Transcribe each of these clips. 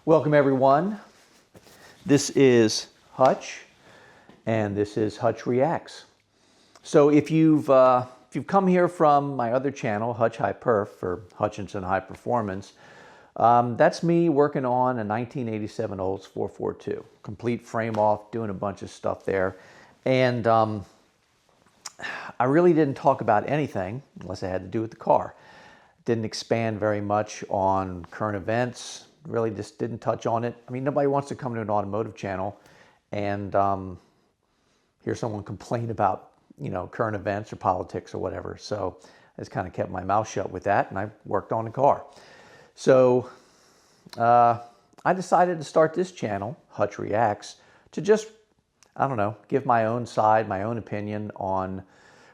Welcome everyone. This is Hutch, and this is Hutch Reacts. So if you've come here from my other channel, Hutch High Perf, or Hutchinson High Performance, that's me working on a 1987 Olds 442, complete frame off, doing a bunch of stuff there, and I really didn't talk about anything unless it had to do with the car. Didn't expand very much on current events. Really just didn't touch on it. I mean, nobody wants to come to an automotive channel and hear someone complain about, current events or politics or whatever. So I just kind of kept my mouth shut with that, and I worked on the car. So I decided to start this channel, Hutch Reacts, to just, I don't know, give my own side, my own opinion on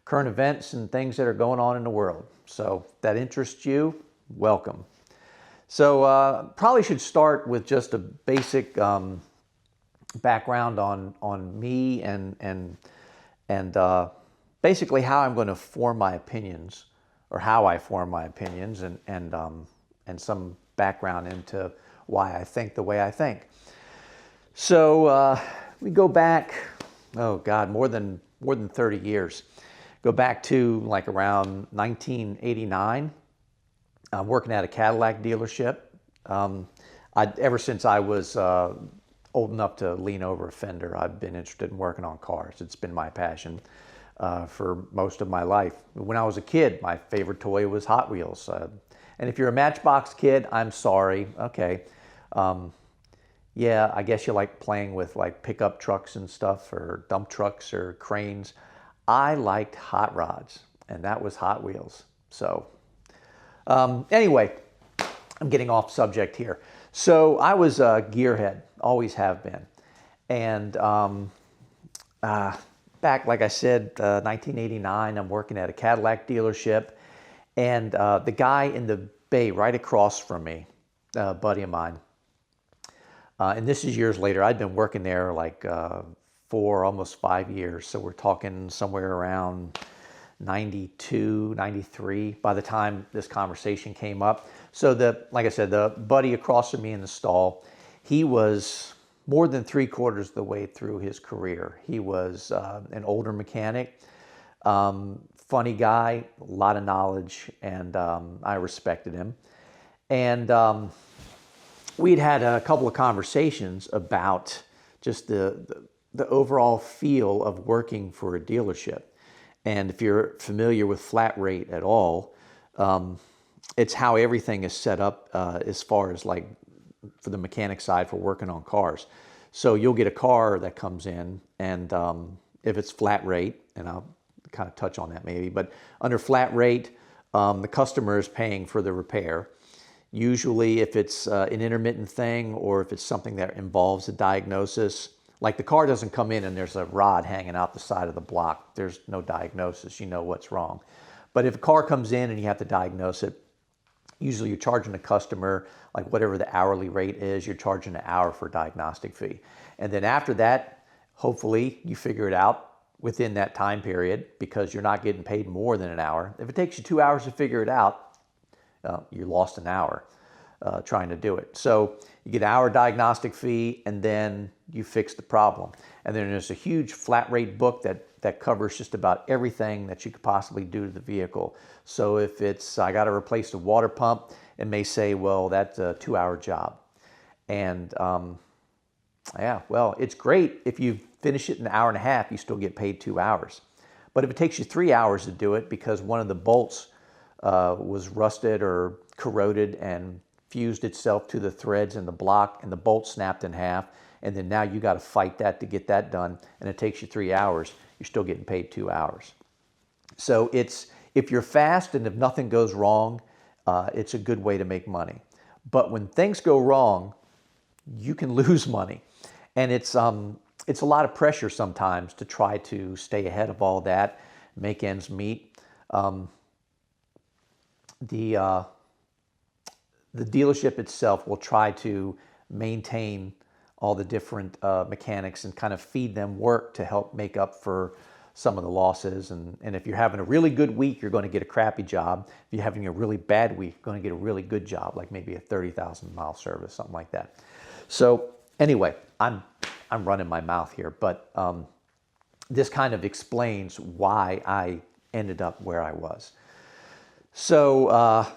current events and things that are going on in the world. So if that interests you, welcome. So probably should start with just a basic background on me and basically how I'm going to form my opinions, or how I form my opinions, and some background into why I think the way I think. So we go back, oh God, more than 30 years. Go back to like around 1989. I'm working at a Cadillac dealership. Ever since I was old enough to lean over a fender, I've been interested in working on cars. It's been my passion for most of my life. When I was a kid, my favorite toy was Hot Wheels. And if you're a Matchbox kid, I'm sorry. Okay. Yeah, I guess you like playing with like pickup trucks and stuff, or dump trucks or cranes. I liked hot rods, and that was Hot Wheels. So anyway, I'm getting off subject here. So I was a gearhead, always have been. And back, like I said, 1989, I'm working at a Cadillac dealership. And the guy in the bay right across from me, a buddy of mine, and this is years later, I'd been working there like 4, almost 5 years. So we're talking somewhere around 92, 93 by the time this conversation came up. So like I said, the buddy across from me in the stall, he was more than 3/4 of the way through his career. He was an older mechanic, funny guy, a lot of knowledge, and I respected him. And we'd had a couple of conversations about just the overall feel of working for a dealership. And if you're familiar with flat rate at all, it's how everything is set up as far as like for the mechanic side for working on cars. So you'll get a car that comes in, and if it's flat rate, and I'll kind of touch on that maybe, but under flat rate, the customer is paying for the repair. Usually if it's an intermittent thing, or if it's something that involves a diagnosis, like the car doesn't come in and there's a rod hanging out the side of the block. There's no diagnosis, you know what's wrong. But if a car comes in and you have to diagnose it, usually you're charging the customer like whatever the hourly rate is, you're charging an hour for a diagnostic fee. And then after that, hopefully you figure it out within that time period, because you're not getting paid more than an hour. If it takes you 2 hours to figure it out, you lost an hour trying to do it. So you get an hour diagnostic fee, and then you fix the problem. And then there's a huge flat rate book that covers just about everything that you could possibly do to the vehicle. So if it's, I got to replace the water pump, it may say, well, that's a 2-hour job. And yeah, well, it's great if you finish it in an hour and a half, you still get paid 2 hours. But if it takes you 3 hours to do it because one of the bolts was rusted or corroded and fused itself to the threads in the block, and the bolt snapped in half, and then now you got to fight that to get that done, and it takes you 3 hours, you're still getting paid 2 hours. So it's, if you're fast and if nothing goes wrong, it's a good way to make money. But when things go wrong, you can lose money. And it's a lot of pressure sometimes to try to stay ahead of all that, make ends meet. The dealership itself will try to maintain all the different mechanics and kind of feed them work to help make up for some of the losses. And if you're having a really good week, you're going to get a crappy job. If you're having a really bad week, you're going to get a really good job, like maybe a 30,000 mile service, something like that. So anyway, I'm running my mouth here, but this kind of explains why I ended up where I was. So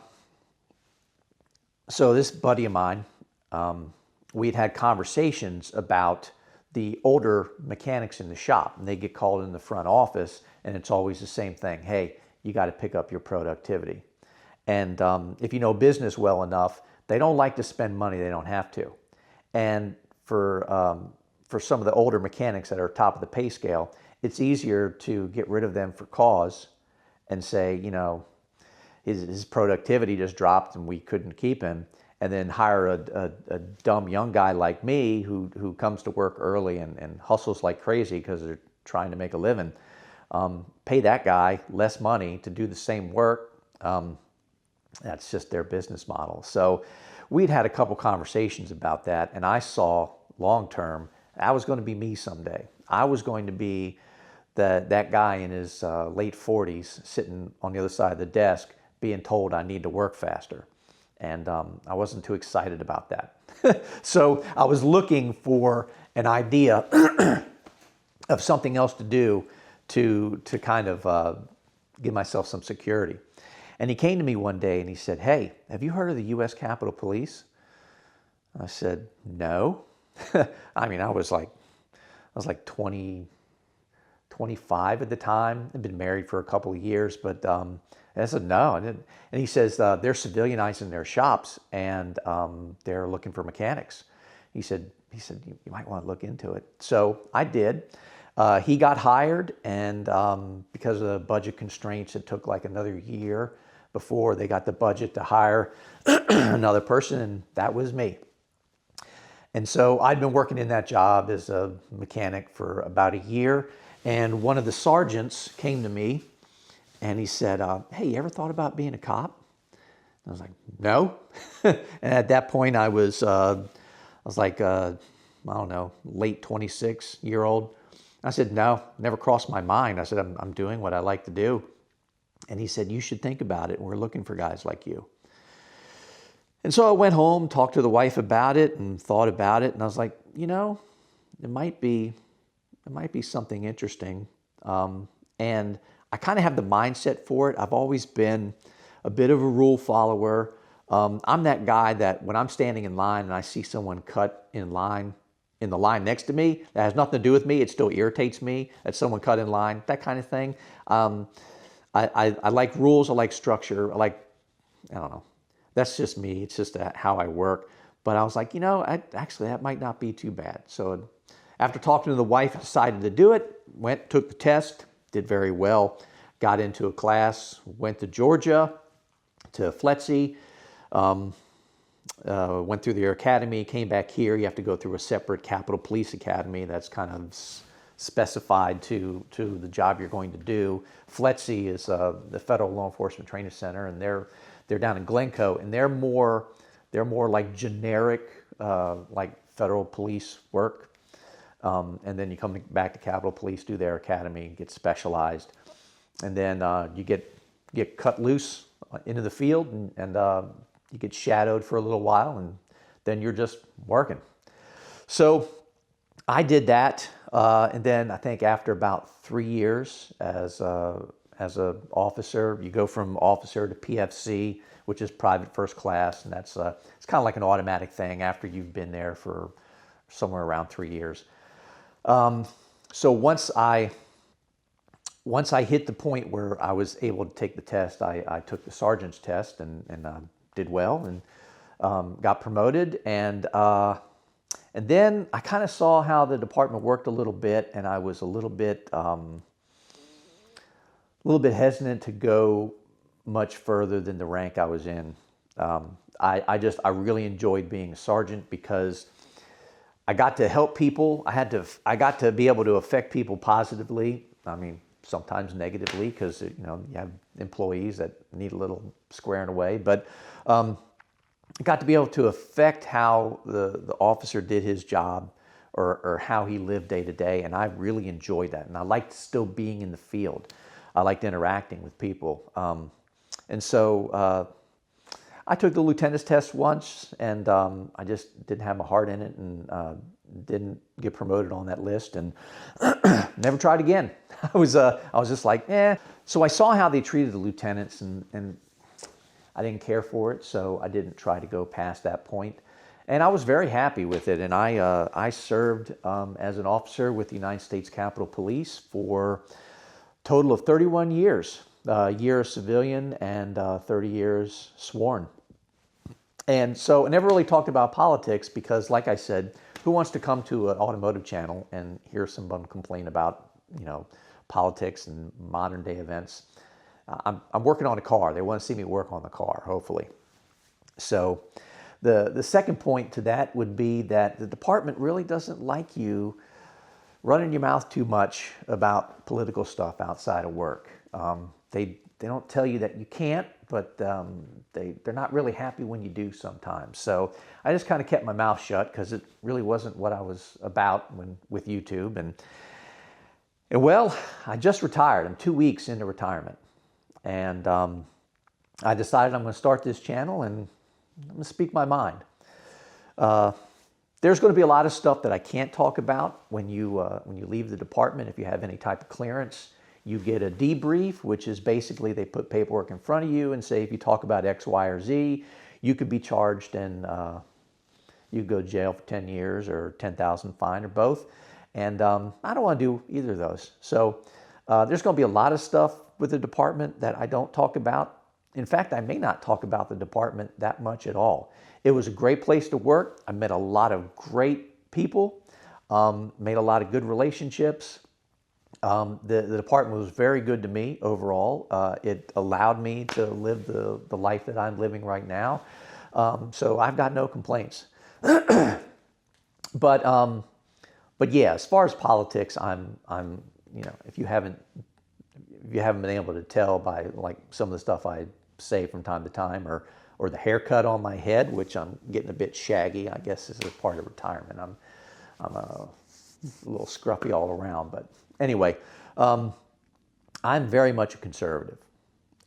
so this buddy of mine, we'd had conversations about the older mechanics in the shop, and they get called in the front office, and it's always the same thing. Hey, you got to pick up your productivity. And if you know business well enough, they don't like to spend money they don't have to. And for some of the older mechanics that are top of the pay scale, it's easier to get rid of them for cause and say, you know, his productivity just dropped and we couldn't keep him, and then hire a dumb young guy like me who comes to work early and hustles like crazy because they're trying to make a living. Pay that guy less money to do the same work. That's just their business model. So we'd had a couple conversations about that, and I saw long term that was going to be me someday. I was going to be that guy in his late 40s sitting on the other side of the desk being told I need to work faster. And I wasn't too excited about that. So I was looking for an idea of something else to do to kind of give myself some security. And he came to me one day and he said, hey, have you heard of the U.S. Capitol Police? I said, no. I mean, I was like 20, 25 at the time. I'd been married for a couple of years, but I said, no, I didn't. And he says, they're civilianizing their shops and they're looking for mechanics. He said, you might want to look into it. So I did. He got hired, and because of the budget constraints, it took like another year before they got the budget to hire another person, and that was me. And so I'd been working in that job as a mechanic for about a year, and one of the sergeants came to me and he said, hey, you ever thought about being a cop? I was like, no. And at that point I was like, I don't know, late 26-year-old. I said, no, never crossed my mind. I said, I'm doing what I like to do. And he said, you should think about it. We're looking for guys like you. And so I went home, talked to the wife about it and thought about it. And I was like, you know, it might be something interesting. And I kind of have the mindset for it. I've always been a bit of a rule follower. I'm that guy that when I'm standing in line and I see someone cut in line, in the line next to me, that has nothing to do with me, it still irritates me that someone cut in line, that kind of thing. I like rules, I like structure, I don't know. That's just me, it's just how I work. But I was like, you know, actually that might not be too bad. So after talking to the wife, I decided to do it, took the test, did very well, got into a class, went to Georgia, to FLETC, went through their academy, came back here. You have to go through a separate Capitol Police Academy that's kind of specified to the job you're going to do. FLETC is the Federal Law Enforcement Training Center, and they're down in Glencoe, and they're more like generic like federal police work. And then you come back to Capitol Police, do their academy, get specialized, and then you get cut loose into the field, and you get shadowed for a little while, and then you're just working. So I did that, and then I think after about 3 years as a officer, you go from officer to PFC, which is private first class, and that's it's kind of like an automatic thing after you've been there for somewhere around 3 years. So once I hit the point where I was able to take the test, I took the sergeant's test and did well and got promoted. And then I kind of saw how the department worked a little bit, and I was a little bit hesitant to go much further than the rank I was in. I really enjoyed being a sergeant because I got to help people. I got to be able to affect people positively. I mean, sometimes negatively because you have employees that need a little squaring away. But I got to be able to affect how the officer did his job or how he lived day to day, and I really enjoyed that. And I liked still being in the field. I liked interacting with people, and so I took the lieutenant's test once, and I just didn't have my heart in it, and didn't get promoted on that list, and never tried again. I was just like, eh. So I saw how they treated the lieutenants, and I didn't care for it, so I didn't try to go past that point. And I was very happy with it, and I served as an officer with the United States Capitol Police for a total of 31 years, year civilian and 30 years sworn. And so I never really talked about politics because, like I said, who wants to come to an automotive channel and hear someone complain about, politics and modern day events? I'm working on a car. They want to see me work on the car, hopefully. So the second point to that would be that the department really doesn't like you running your mouth too much about political stuff outside of work. They don't tell you that you can't, but they're not really happy when you do sometimes. So I just kind of kept my mouth shut because it really wasn't what I was about with YouTube. And well, I just retired. I'm 2 weeks into retirement. And I decided I'm going to start this channel and I'm going to speak my mind. There's going to be a lot of stuff that I can't talk about when you leave the department. If you have any type of clearance, you get a debrief, which is basically they put paperwork in front of you and say if you talk about X, Y, or Z, you could be charged and you go to jail for 10 years or 10,000 fine or both. And I don't want to do either of those. So there's going to be a lot of stuff with the department that I don't talk about. In fact, I may not talk about the department that much at all. It was a great place to work. I met a lot of great people, made a lot of good relationships. The department was very good to me overall. It allowed me to live the life that I'm living right now. So I've got no complaints. But yeah, as far as politics, I'm if you haven't been able to tell by like some of the stuff I say from time to time, or the haircut on my head, which I'm getting a bit shaggy. I guess this is a part of retirement. I'm a little scruffy all around, but anyway, I'm very much a conservative.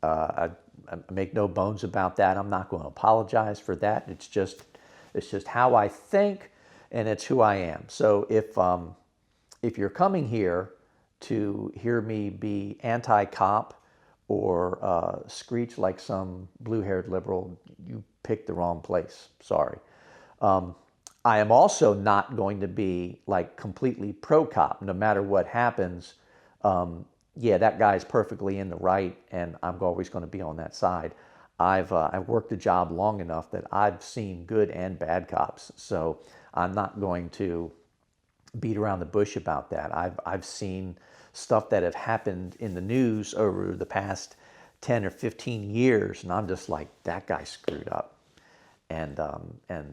I make no bones about that. I'm not going to apologize for that. It's just how I think, and it's who I am. So if you're coming here to hear me be anti-cop or screech like some blue-haired liberal, you picked the wrong place. Sorry. I am also not going to be like completely pro-cop. No matter what happens, yeah, that guy's perfectly in the right, and I'm always going to be on that side. I've worked the job long enough that I've seen good and bad cops, so I'm not going to beat around the bush about that. I've seen stuff that have happened in the news over the past 10 or 15 years, and I'm just like, that guy screwed up. And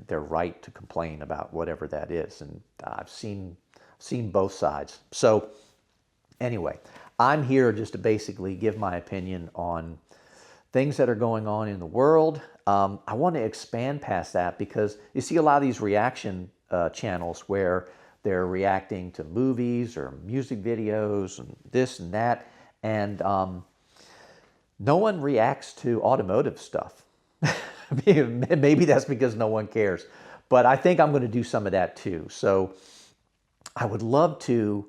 they're right to complain about whatever that is. And I've seen both sides. So anyway, I'm here just to basically give my opinion on things that are going on in the world. I want to expand past that because you see a lot of these reaction channels where they're reacting to movies or music videos and this and that. And no one reacts to automotive stuff. Maybe that's because no one cares, but I think I'm going to do some of that too. So I would love to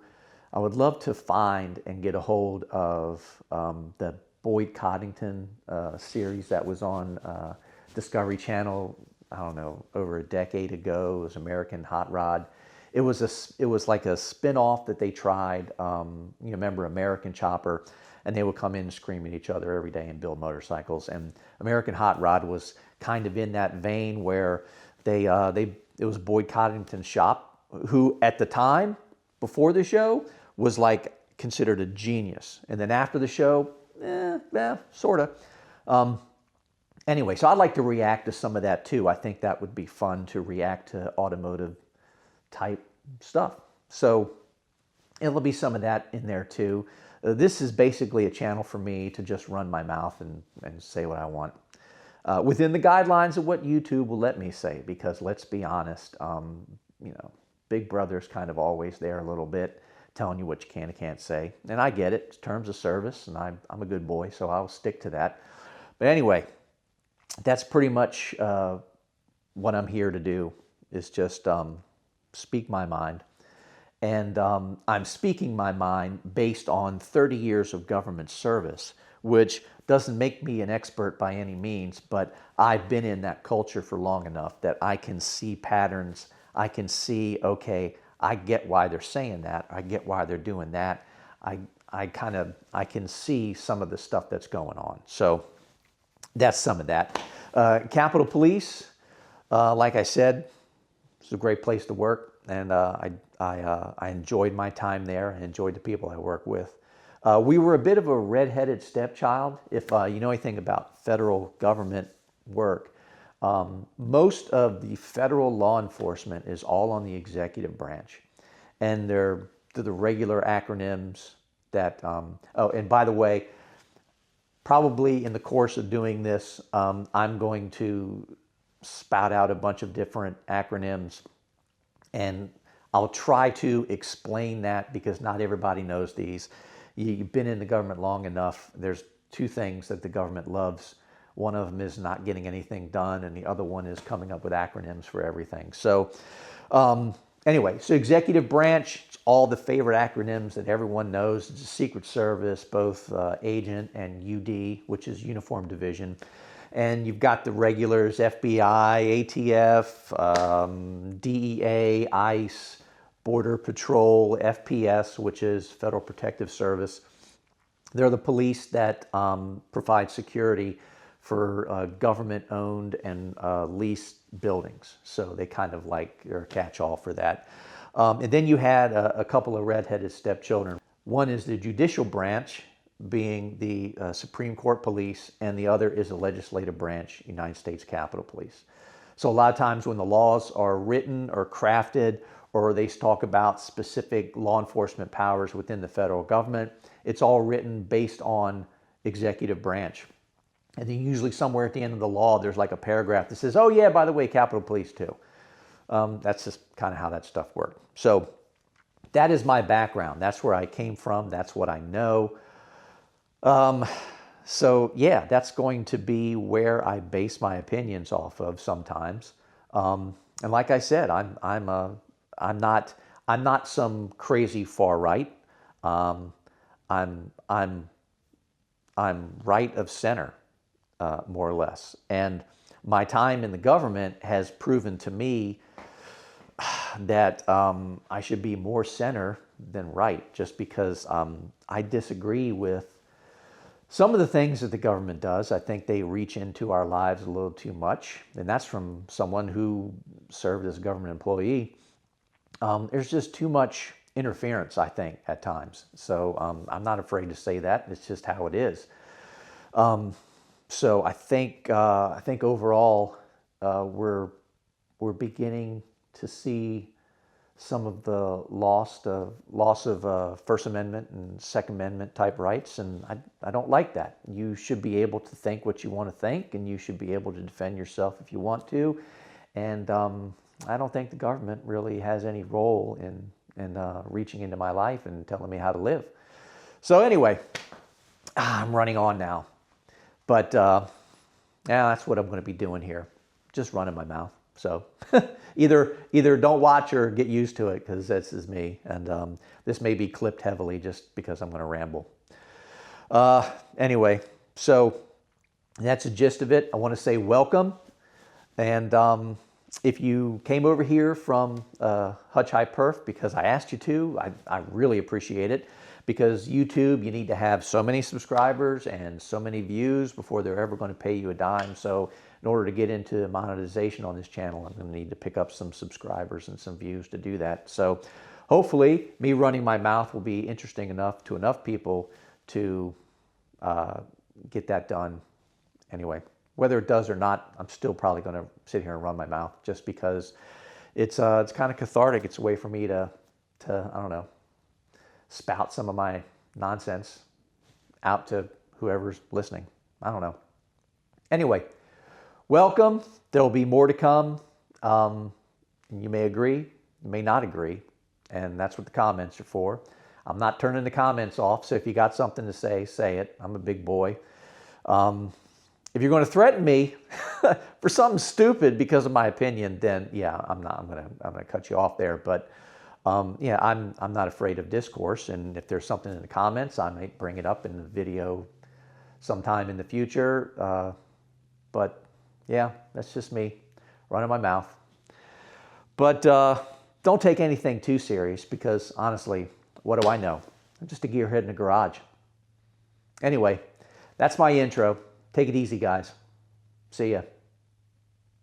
find and get a hold of the Boyd Coddington series that was on Discovery Channel. I don't know, over a decade ago. It was American Hot Rod. It was like a spin-off that they tried. Remember American Chopper? And they would come in and scream at each other every day and build motorcycles. And American Hot Rod was kind of in that vein where it was Boyd Coddington's shop, who at the time, before the show, was like considered a genius. And then after the show, sort of. Anyway, so I'd like to react to some of that too. I think that would be fun to react to automotive type stuff. So it'll be some of that in there too. This is basically a channel for me to just run my mouth and say what I want. Within the guidelines of what YouTube will let me say, because let's be honest, Big Brother's kind of always there a little bit, telling you what you can and can't say. And I get it, it's terms of service, and I'm a good boy, so I'll stick to that. But anyway, that's pretty much what I'm here to do, is just speak my mind. And I'm speaking my mind based on 30 years of government service, which doesn't make me an expert by any means, but I've been in that culture for long enough that I can see patterns. I can see, okay, I get why they're saying that. I get why they're doing that. I can see some of the stuff that's going on. So that's some of that. Capitol Police, like I said, it's a great place to work, and I enjoyed my time there and enjoyed the people I work with. We were a bit of a red-headed stepchild. If you know anything about federal government work, most of the federal law enforcement is all on the executive branch, and they're the regular acronyms that. Oh, and by the way, probably in the course of doing this, I'm going to spout out a bunch of different acronyms, and I'll try to explain that because not everybody knows these. You've been in the government long enough. There's two things that the government loves. One of them is not getting anything done, and the other one is coming up with acronyms for everything. So anyway, so executive branch, it's all the favorite acronyms that everyone knows. It's the Secret Service, both agent and UD, which is Uniform Division. And you've got the regulars, FBI, ATF, DEA, ICE, Border Patrol, FPS, which is Federal Protective Service. They're the police that provide security for government-owned and leased buildings. So they kind of like are a catch-all for that. And then you had a couple of red-headed stepchildren. One is the judicial branch, being the Supreme Court Police, and the other is the legislative branch, United States Capitol Police. So a lot of times when the laws are written or crafted, or they talk about specific law enforcement powers within the federal government, it's all written based on executive branch. And then usually somewhere at the end of the law, there's like a paragraph that says, oh yeah, by the way, Capitol Police too. That's just kind of how that stuff worked. So that is my background. That's where I came from. That's what I know. So yeah, that's going to be where I base my opinions off of sometimes. And like I said, I'm not some crazy far right. I'm right of center, more or less. And my time in the government has proven to me that I should be more center than right, just because I disagree with some of the things that the government does. I think they reach into our lives a little too much, and that's from someone who served as a government employee. There's just too much interference, I think, at times. So I'm not afraid to say that. It's just how it is. So I think overall we're beginning to see some of the loss of First Amendment and Second Amendment type rights, and I don't like that. You should be able to think what you want to think, and you should be able to defend yourself if you want to. And I don't think the government really has any role in reaching into my life and telling me how to live. So anyway, I'm running on now. But yeah, that's what I'm going to be doing here. Just running my mouth. So either don't watch or get used to it, because this is me. And this may be clipped heavily just because I'm going to ramble. Anyway, so that's the gist of it. I want to say welcome. And if you came over here from Hutch High Perf because I asked you to, I really appreciate it. Because YouTube, you need to have so many subscribers and so many views before they're ever going to pay you a dime. So in order to get into monetization on this channel, I'm going to need to pick up some subscribers and some views to do that. So hopefully me running my mouth will be interesting enough to enough people to get that done. Anyway, whether it does or not, I'm still probably going to sit here and run my mouth, just because it's kind of cathartic. It's a way for me to I don't know, spout some of my nonsense out to whoever's listening. I don't know. Anyway, welcome. There'll be more to come. You may agree, you may not agree, and that's what the comments are for. I'm not turning the comments off, so if you got something to say, say it. I'm a big boy. If you're going to threaten me for something stupid because of my opinion, then yeah, I'm gonna cut you off there. But yeah, I'm not afraid of discourse, and if there's something in the comments, I might bring it up in the video sometime in the future. But yeah, that's just me running my mouth. But don't take anything too serious, because honestly, what do I know? I'm just a gearhead in a garage. Anyway, that's my intro. Take it easy, guys. See ya.